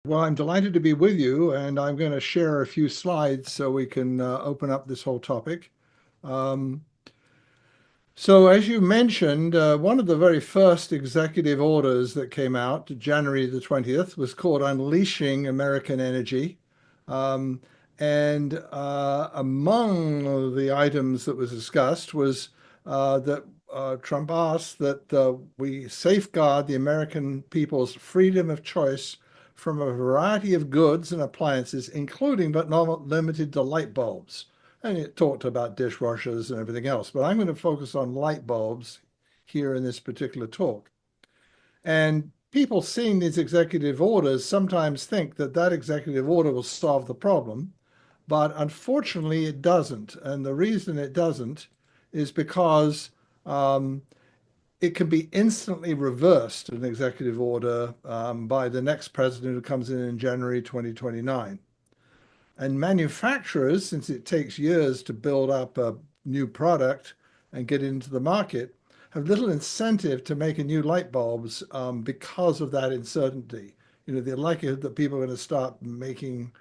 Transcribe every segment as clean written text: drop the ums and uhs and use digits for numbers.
Well, I'm delighted to be with you, and I'm going to share a few slides so we can open up this whole topic. Um, so, as you mentioned, one of the very first executive orders that came out, January the 20th, was called Unleashing American Energy. Um, and among the items that was discussed was that Trump asked that we safeguard the American people's freedom of choice from a variety of goods and appliances, including but not limited to light bulbs. And it talked about dishwashers and everything else, but I'm going to focus on light bulbs here in this particular talk. And people seeing these executive orders sometimes think that that executive order will solve the problem, but unfortunately it doesn't. And the reason it doesn't is because um, it can be instantly reversed, an executive order, by the next president who comes in January 2029. And manufacturers, since it takes years to build up a new product and get into the market, have little incentive to make a new light bulbs because of that uncertainty. The likelihood that people are going to start making,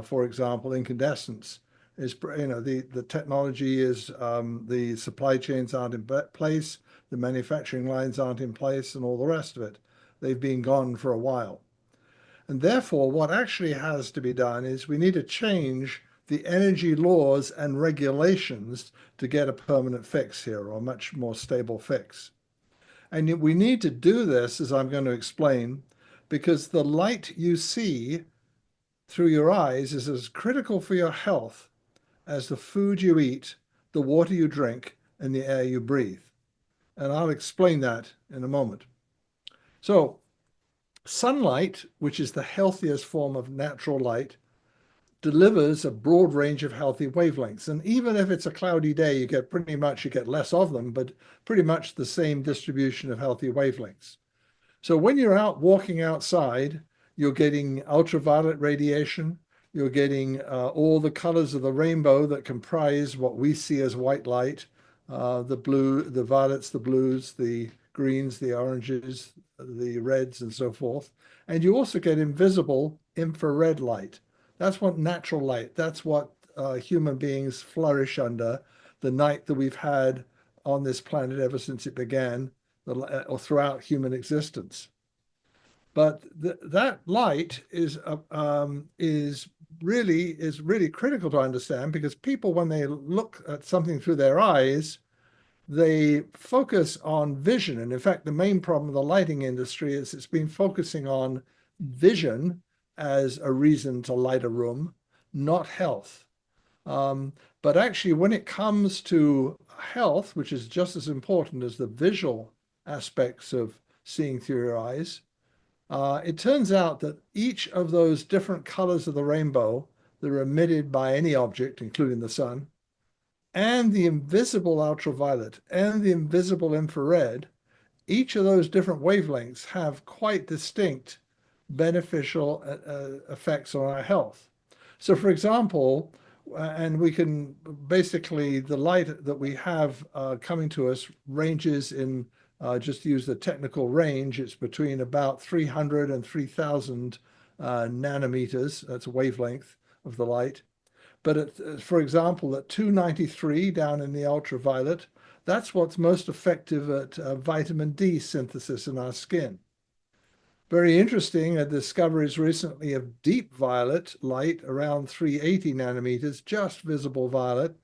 for example, incandescents is, the technology is, the supply chains aren't in place, the manufacturing lines aren't in place, and all the rest of it. They've been gone for a while. And therefore, what actually has to be done is we need to change the energy laws and regulations to get a permanent fix here, or a much more stable fix. And we need to do this, as I'm going to explain, because the light you see through your eyes is as critical for your health as the food you eat, the water you drink, and the air you breathe. And I'll explain that in a moment. So, sunlight, which is the healthiest form of natural light, delivers a broad range of healthy wavelengths. And even if it's a cloudy day, you get less of them, but pretty much the same distribution of healthy wavelengths. So when you're out walking outside, you're getting ultraviolet radiation, you're getting all the colors of the rainbow that comprise what we see as white light, the blue, the violets, the blues, the greens, the oranges, the reds, and so forth. And you also get invisible infrared light. That's what natural light, that's what human beings flourish under, the night that we've had on this planet ever since it began, or throughout human existence. But that light is really critical to understand, because people, when they look at something through their eyes, they focus on vision. And in fact, the main problem of the lighting industry is it's been focusing on vision as a reason to light a room, not health. But actually, when it comes to health, which is just as important as the visual aspects of seeing through your eyes, it turns out that each of those different colors of the rainbow that are emitted by any object, including the sun, and the invisible ultraviolet and the invisible infrared, each of those different wavelengths have quite distinct beneficial effects on our health. So, for example, and we can basically, the light that we have coming to us ranges in, just use the technical range, it's between about 300 and 3,000 nanometers, that's a wavelength of the light. But for example, at 293 down in the ultraviolet, that's what's most effective at vitamin D synthesis in our skin. Very interesting, discoveries recently of deep violet light around 380 nanometers, just visible violet,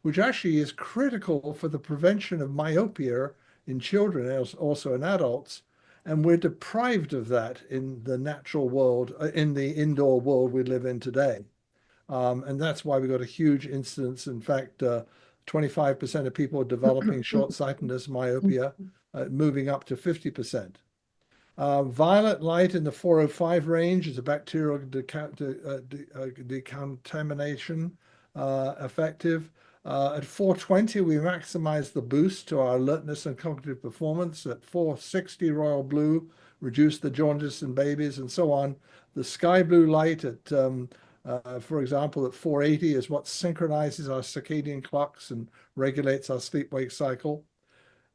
which actually is critical for the prevention of myopia in children, also in adults. And we're deprived of that in the natural world, in the indoor world we live in today. And that's why we got a huge incidence. In fact, 25% of people are developing short-sightedness, myopia, moving up to 50%. Violet light in the 405 range is a bacterial decontamination effective. At 420, we maximize the boost to our alertness and cognitive performance. At 460, royal blue, reduce the jaundice in babies, and so on. The sky blue light at for example, at 480 is what synchronizes our circadian clocks and regulates our sleep-wake cycle.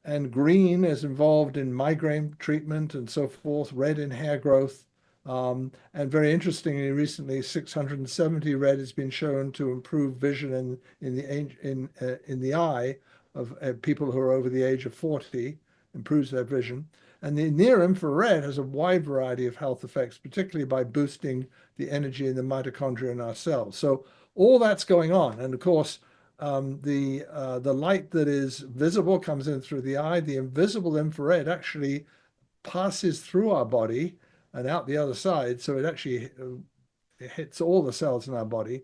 And green is involved in migraine treatment and so forth, red in hair growth, And very interestingly, recently, 670 red has been shown to improve vision in the eye of people who are over the age of 40, improves their vision. And the near infrared has a wide variety of health effects, particularly by boosting the energy in the mitochondria in our cells. So all that's going on. And of course, the light that is visible comes in through the eye. The invisible infrared actually passes through our body and out the other side. So it actually it hits all the cells in our body.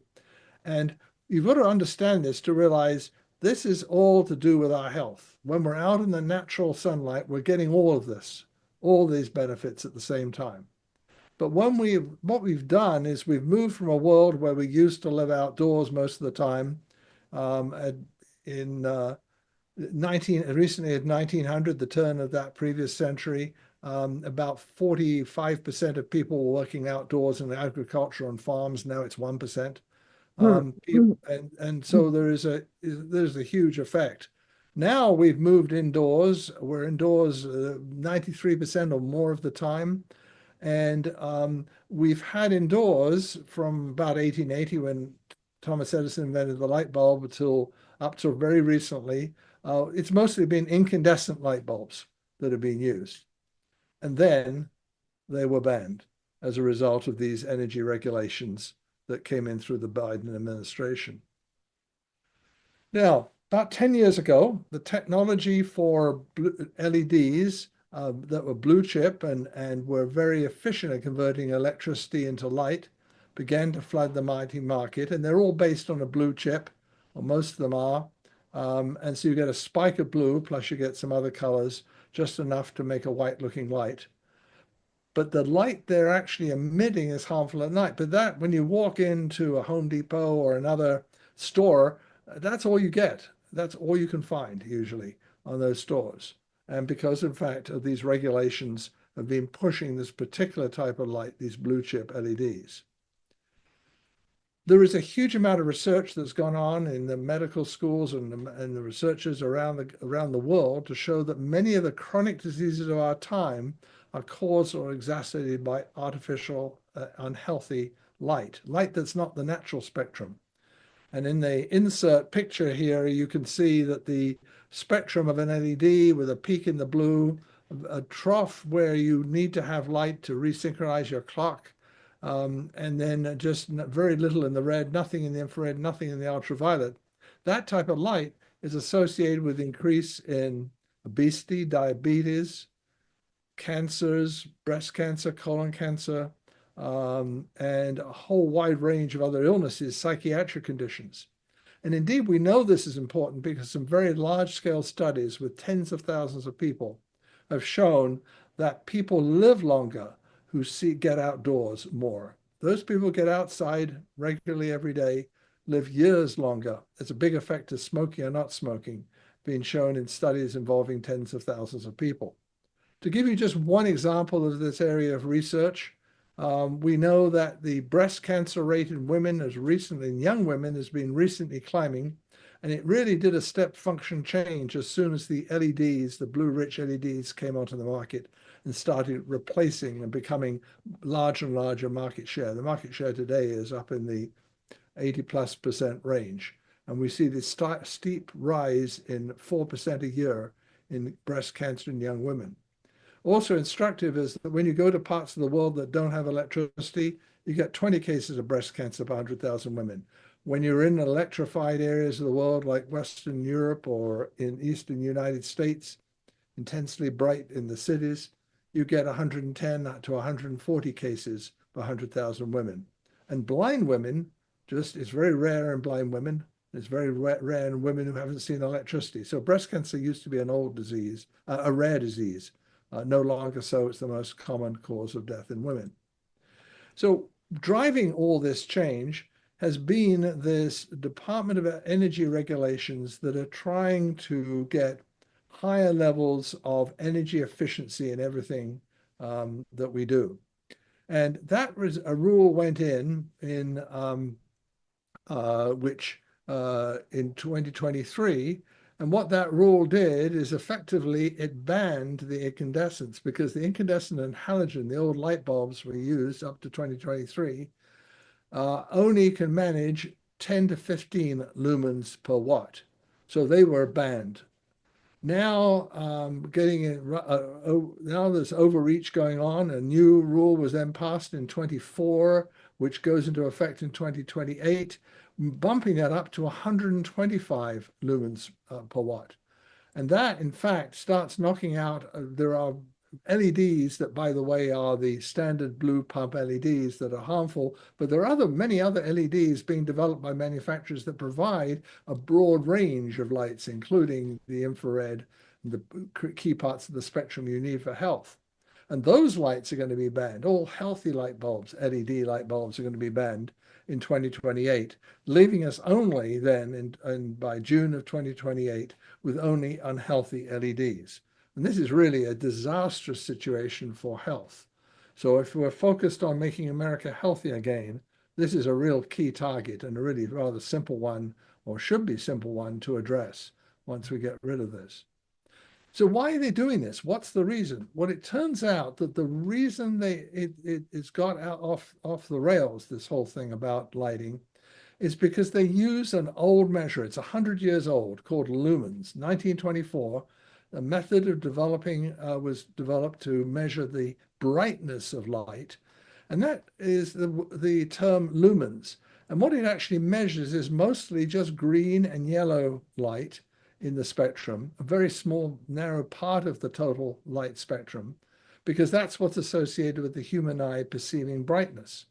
And you've got to understand this to realize this is all to do with our health. When we're out in the natural sunlight, we're getting all of this, all these benefits at the same time. But what we've done is we've moved from a world where we used to live outdoors most of the time. Um, in 19 recently at 1900, the turn of that previous century, about 45% of people were working outdoors in agriculture on farms. Now it's 1%. And so there's a huge effect. Now we've moved indoors. We're indoors 93% or more of the time. And we've had indoors from about 1880 when Thomas Edison invented the light bulb until up to very recently. It's mostly been incandescent light bulbs that have been used. And then they were banned as a result of these energy regulations that came in through the Biden administration. Now, about 10 years ago, the technology for LEDs that were blue chip and were very efficient at converting electricity into light began to flood the mighty market. And they're all based on a blue chip, or most of them are. And so you get a spike of blue, plus you get some other colors, just enough to make a white looking light. But the light they're actually emitting is harmful at night. But that, when you walk into a Home Depot or another store, that's all you get. That's all you can find usually on those stores. And because, in fact, of these regulations have been pushing this particular type of light, these blue chip LEDs. There is a huge amount of research that's gone on in the medical schools and the researchers around the world to show that many of the chronic diseases of our time are caused or exacerbated by artificial, unhealthy light that's not the natural spectrum. And in the insert picture here, you can see that the spectrum of an LED with a peak in the blue, a trough where you need to have light to resynchronize your clock, and then just very little in the red, nothing in the infrared, nothing in the ultraviolet. That type of light is associated with increase in obesity, diabetes, cancers, breast cancer, colon cancer, and a whole wide range of other illnesses, psychiatric conditions. And indeed, we know this is important because some very large-scale studies with tens of thousands of people have shown that people live longer who get outdoors more. Those people get outside regularly every day, live years longer. It's a big effect of smoking or not smoking, being shown in studies involving tens of thousands of people. To give you just one example of this area of research, we know that the breast cancer rate in women in young women has been recently climbing, and it really did a step function change as soon as the LEDs, the blue rich LEDs came onto the market and started replacing and becoming larger and larger market share. The market share today is up in the 80+% range. And we see this steep rise in 4% a year in breast cancer in young women. Also instructive is that when you go to parts of the world that don't have electricity, you get 20 cases of breast cancer per 100,000 women. When you're in electrified areas of the world like Western Europe or in Eastern United States, intensely bright in the cities, you get 110 to 140 cases per 100,000 women. And blind women, it's very rare in blind women. It's very rare in women who haven't seen electricity. So breast cancer used to be an old disease, a rare disease. No longer so. It's the most common cause of death in women. So driving all this change has been this Department of Energy regulations that are trying to get higher levels of energy efficiency in everything that we do. And that was a rule went in which in 2023, And what that rule did is effectively it banned the incandescents because the incandescent and halogen, the old light bulbs we used up to 2023, only can manage 10 to 15 lumens per watt. So they were banned. Now, now there's overreach going on. A new rule was then passed in 24, which goes into effect in 2028, bumping that up to 125 lumens per watt. And that, in fact, starts knocking out, there are LEDs that, by the way, are the standard blue pump LEDs that are harmful, but there are many other LEDs being developed by manufacturers that provide a broad range of lights, including the infrared, the key parts of the spectrum you need for health. And those lights are going to be banned. All healthy light bulbs, LED light bulbs, are going to be banned in 2028, leaving us only then by June of 2028 with only unhealthy LEDs. And this is really a disastrous situation for health. So if we're focused on making America healthy again, this is a real key target and a really rather simple one, or should be simple one, to address once we get rid of this. So why are they doing this? What's the reason? Well, it turns out that the reason it's got off the rails, this whole thing about lighting, is because they use an old measure. It's 100 years old, called lumens. 1924, a method of developing was developed to measure the brightness of light, and that is the term lumens. And what it actually measures is mostly just green and yellow light in the spectrum, a very small, narrow part of the total light spectrum, because that's what's associated with the human eye perceiving brightness.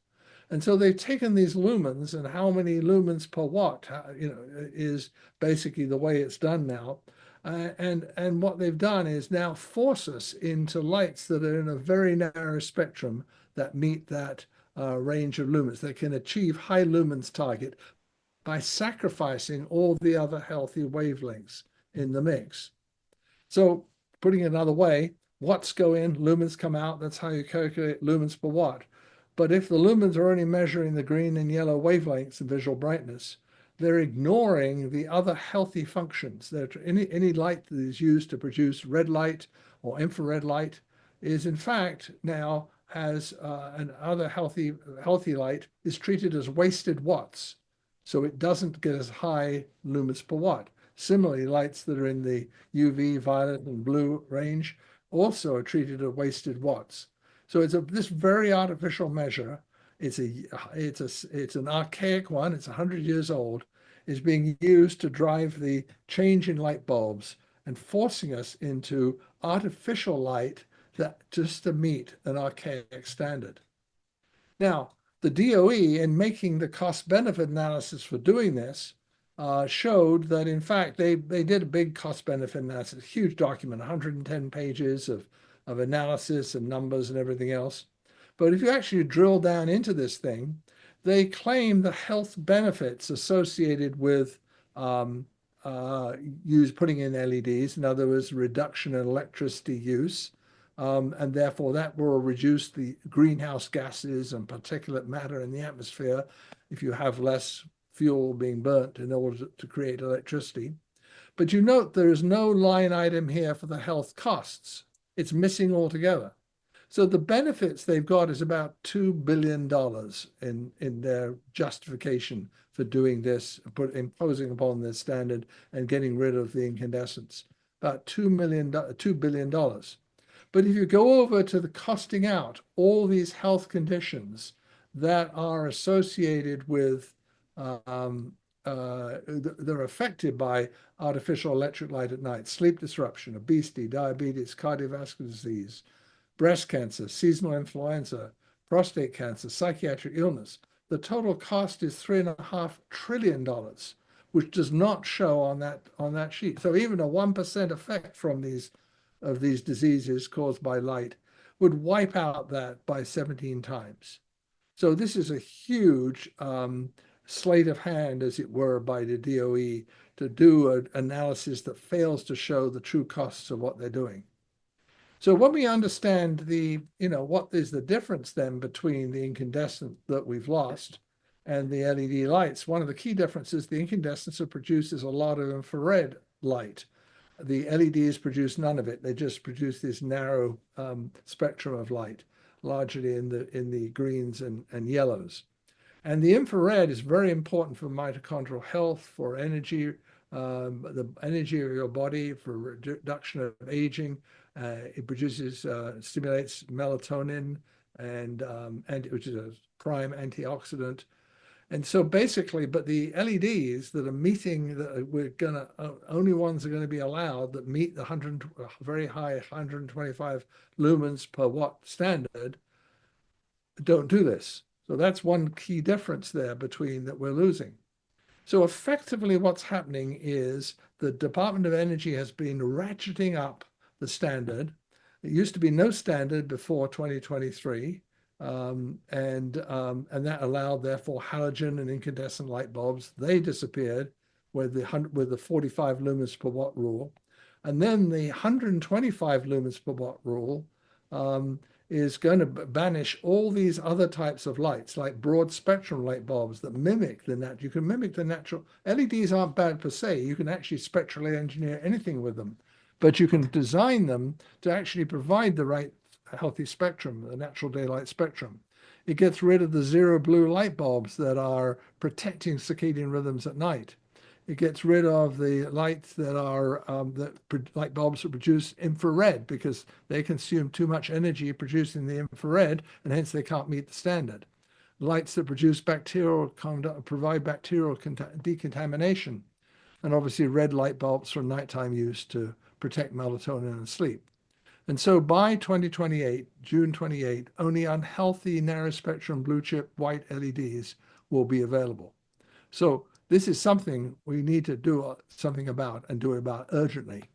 And so they've taken these lumens, and how many lumens per watt, is basically the way it's done now. And what they've done is now force us into lights that are in a very narrow spectrum that meet that range of lumens. They can achieve high lumens target by sacrificing all the other healthy wavelengths in the mix. So putting it another way, watts go in, lumens come out. That's how you calculate lumens per watt. But if the lumens are only measuring the green and yellow wavelengths of visual brightness, they're ignoring the other healthy functions. Any light that is used to produce red light or infrared light is in fact now has another healthy light is treated as wasted watts. So it doesn't get as high lumens per watt. Similarly, lights that are in the UV, violet, and blue range also are treated as wasted watts. So it's this very artificial measure. It's an archaic one. It's 100 years old. Is being used to drive the change in light bulbs and forcing us into artificial light that just to meet an archaic standard. Now, the DOE, in making the cost-benefit analysis for doing this, showed that, in fact, they did a big cost-benefit analysis, huge document, 110 pages of analysis and numbers and everything else. But if you actually drill down into this thing, they claim the health benefits associated with putting in LEDs. In other words, reduction in electricity use. And therefore that will reduce the greenhouse gases and particulate matter in the atmosphere if you have less fuel being burnt in order to create electricity. But you note there is no line item here for the health costs. It's missing altogether. So the benefits they've got is about $2 billion in their justification for doing this, imposing upon this standard and getting rid of the incandescents. About $2 billion. But if you go over to the costing out all these health conditions that are associated with, they're affected by artificial electric light at night, sleep disruption, obesity, diabetes, cardiovascular disease, breast cancer, seasonal influenza, prostate cancer, psychiatric illness, the total cost is $3.5 trillion, which does not show on that sheet. So even a 1% effect from these diseases caused by light would wipe out that by 17 times. So this is a huge sleight of hand, as it were, by the DOE to do an analysis that fails to show the true costs of what they're doing. So when we understand what is the difference then between the incandescent that we've lost and the LED lights, one of the key differences, the incandescent produces a lot of infrared light. The LEDs produce none of it. They just produce this narrow spectrum of light, largely in the greens and yellows. And the infrared is very important for mitochondrial health, for energy, the energy of your body, for reduction of aging. It produces, stimulates melatonin, which is a prime antioxidant. And so basically, but the LEDs that are meeting, that we're gonna, only ones are going to be allowed that meet the very high 125 lumens per watt standard, don't do this. So that's one key difference there between that we're losing. So effectively what's happening is the Department of Energy has been ratcheting up the standard. It used to be no standard before 2023. And that allowed therefore halogen and incandescent light bulbs. They disappeared with the 45 lumens per watt rule. And then the 125 lumens per watt rule is going to banish all these other types of lights, like broad spectrum light bulbs that mimic the natural. You can mimic the natural. LEDs aren't bad per se. You can actually spectrally engineer anything with them, but you can design them to actually provide the right healthy spectrum, the natural daylight spectrum. It gets rid of the zero blue light bulbs that are protecting circadian rhythms at night. It gets rid of the lights that are light bulbs that produce infrared because they consume too much energy producing the infrared, and hence they can't meet the standard. Lights that produce provide bacterial decontamination, and obviously red light bulbs for nighttime use to protect melatonin and sleep. And so by 2028, June 28, only unhealthy narrow spectrum blue chip white LEDs will be available. So this is something we need to do something about and do it about urgently.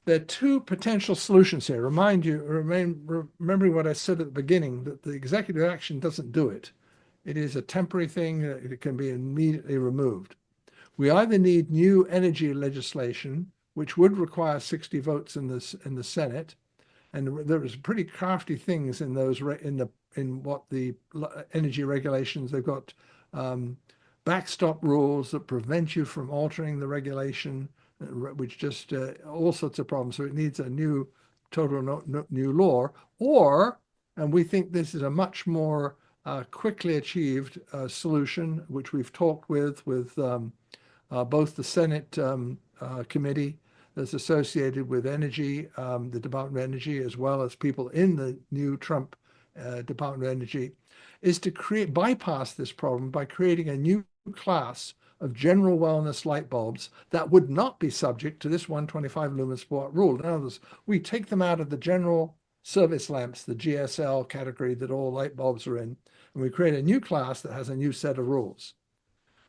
There are two potential solutions here. Remembering what I said at the beginning, that the executive action doesn't do it. It is a temporary thing that can be immediately removed. We either need new energy legislation, which would require 60 votes in the Senate, and there is pretty crafty things in those in what the energy regulations. They've got backstop rules that prevent you from altering the regulation, which just all sorts of problems. So it needs a new, new law, and we think this is a much more quickly achieved solution, which we've talked with both the Senate committee that's associated with energy, the Department of Energy, as well as people in the new Trump Department of Energy, is to bypass this problem by creating a new class of general wellness light bulbs that would not be subject to this 125 lumens per watt rule. In other words, we take them out of the general service lamps, the GSL category that all light bulbs are in, and we create a new class that has a new set of rules.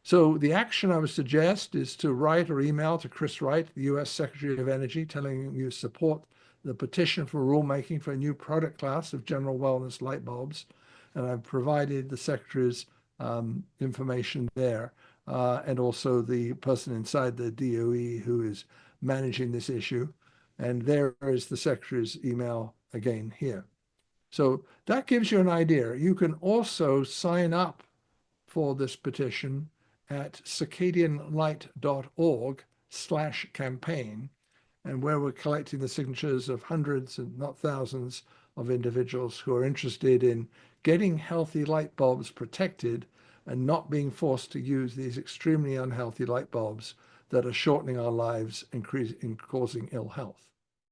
So the action I would suggest is to write or email to Chris Wright, the U.S. Secretary of Energy, telling him you support the petition for rulemaking for a new product class of general wellness light bulbs. And I've provided the Secretary's information there, and also the person inside the DOE who is managing this issue. And there is the Secretary's email again here. So that gives you an idea. You can also sign up for this petition at circadianlight.org/campaign, and where we're collecting the signatures of hundreds and not thousands of individuals who are interested in getting healthy light bulbs protected and not being forced to use these extremely unhealthy light bulbs that are shortening our lives and causing ill health.